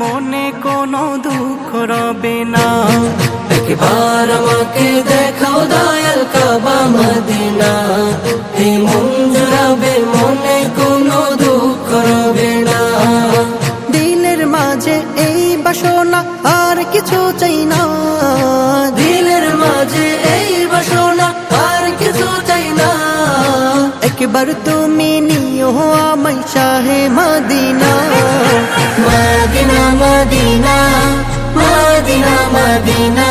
মনে কোনো দুঃখ রবে না। একবার আমাকে দেখাও দয়াল কাবা মদিনা, এই মন জুড়াবে মনে কোনো দুঃখ রবে না। দিলের মাঝে এই বাসনা আর কিছু চাই না, দিলের মাঝে এই বাসনা আর কিছু চাই না। একবার তুমি নিও আমায় শাহে Medina. Medina Medina Medina Medina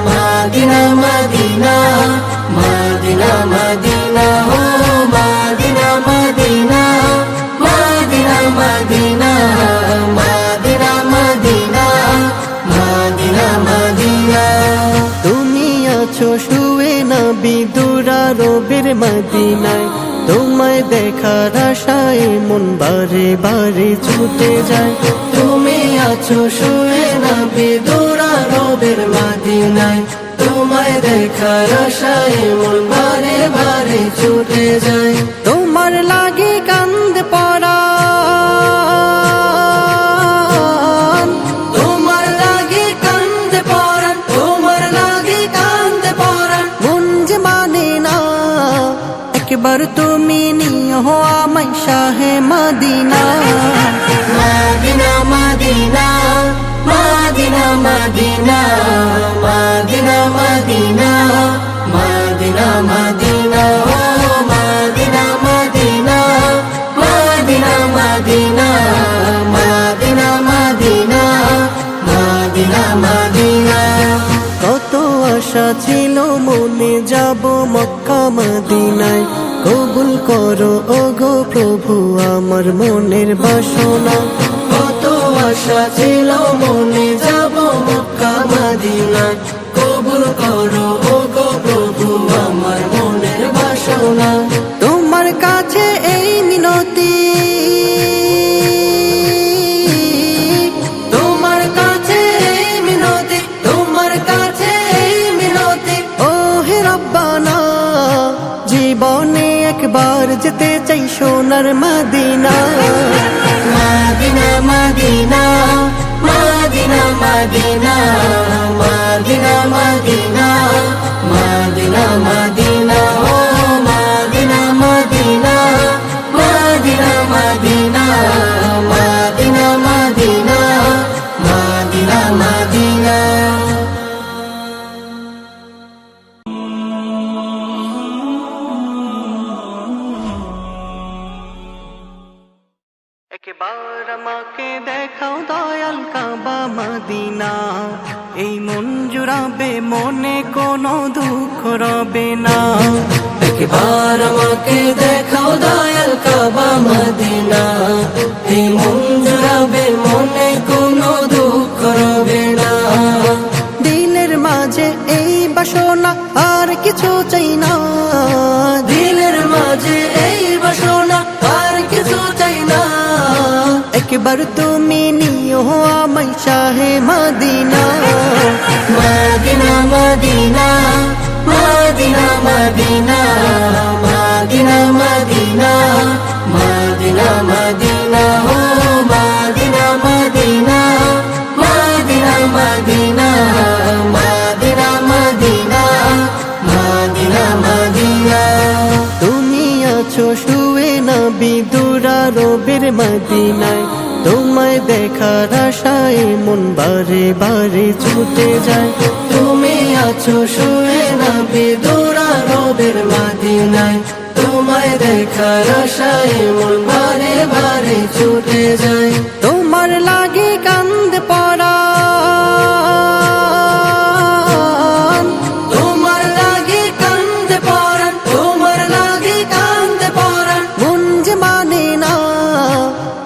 Medina Medina Medina Medina ও Medina Medina Medina Medina Medina Medina Medina Medina. তুমি আছো শুয়ে নবী দুরারবের মদিনায়, তোমায় দেখার আশায় মন বারে বারে ছুটে যায়। তুমি আছো শুয়ে নবী দুরারবের মদিনায়, তোমায় দেখার আশায় মন বারে বারে ছুটে যায়। তোমার লাগে কান্দে পরাণ, তোমার লাগে কান্দে পরাণ, তোমার লাগে কান্দে পরাণ। মন যে মানে না, একবার তুমি নিও আমায় শাহে Medina. Medina Medina Medina Medina Medina Medina Medina Medina ও Medina Medina Medina Medina Medina Medina Medina Medina. কত আশা ছিল মনে যাব মক্কা মদিনায়, কবুল করো ওগো প্রভু আমার মনের বাসনা। কত আশা ছিল মনে যাব মক্কা মদিনায়, কবুল করো ওগো প্রভু আমার মনের বাসনা। তোমার কাছে এই মিনতি, তোমার কাছে এই মিনতি, তোমার কাছে এই মিনতি। ও হে রব্বানা, জীবনে একবার যেতে চাই সোনার Medina. Medina Medina Medina Medina Medina Medina Medina Medina ও Medina Medina Medina Medina Medina Medina Medina Medina. একবার আমাকে দেখাও দয়াল কাবা মদিনা, এই মন জুড়াবে মনে কোনো দুঃখ রবে না। একবার আমাকে দেখাও দয়াল কাবা মদিনা, এই মন জুড়াবে মনে কোনো দুঃখ রবে না। দিলের মাঝে এই বাসনা আর কিছু চাই না, দিলের মাঝে এই বাসনা আর কিছু চাই না। একবার তুমি নিও আমায় শাহে Medina. Medina Medina Medina Medina Medina Medina Medina Medina ও Medina Medina Medina Medina Medina Medina Medina Medina. তুমি আছো শুয়ে নবী দুরারবের মদিনায়, তোমায় দেখার আশায় মন বারে বারে ছুটে যায়। তুমি আছো শুয়ে নবী দুরারবের মদিনায়, তোমায় দেখার আশায় মন বারে বারে ছুটে যায়। তোমার লাগে কান্দে পরাণ, তোমার লাগে কান্দে পরাণ, তোমার লাগে কান্দে পরাণ। মন যে মানে না,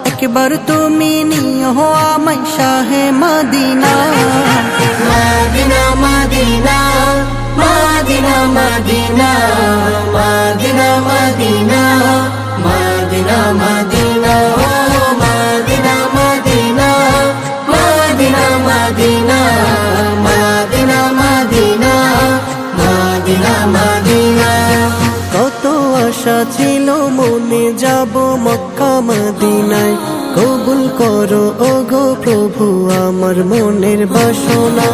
একবার তুমি নিও আমায় শাহে Medina. Medina Medina Medina Medina Medina Medina Medina Medina ও Medina Medina Medina Medina Medina Medina Medina Medina. কত আশা ছিল মনে যাব মক্কা মদিনায়, কবুল করো ওগো প্রভু আমার মনের বাসনা।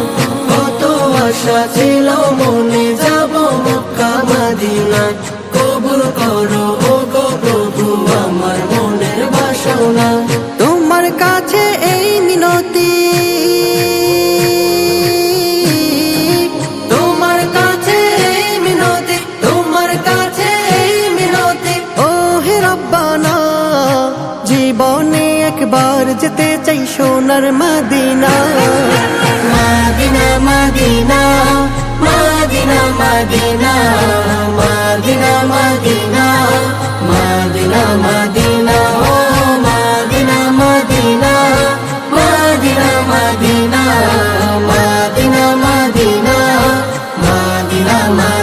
কত আশা ছিল মনে যাব মক্কা মদিনা, কবুল করো ওগো প্রভু আমার মনের বাসনা। তোমার কাছে এই মিনতি, তোমার কাছে এই মিনতি, তোমার কাছে এই মিনতি। ও হে রব্বানা জীবনে একবার যেতে চাই সোনার Medina. Medina Medina Medina Medina Medina Medina Medina Medina ও Medina Medina Medina Medina Medina Medina Medina.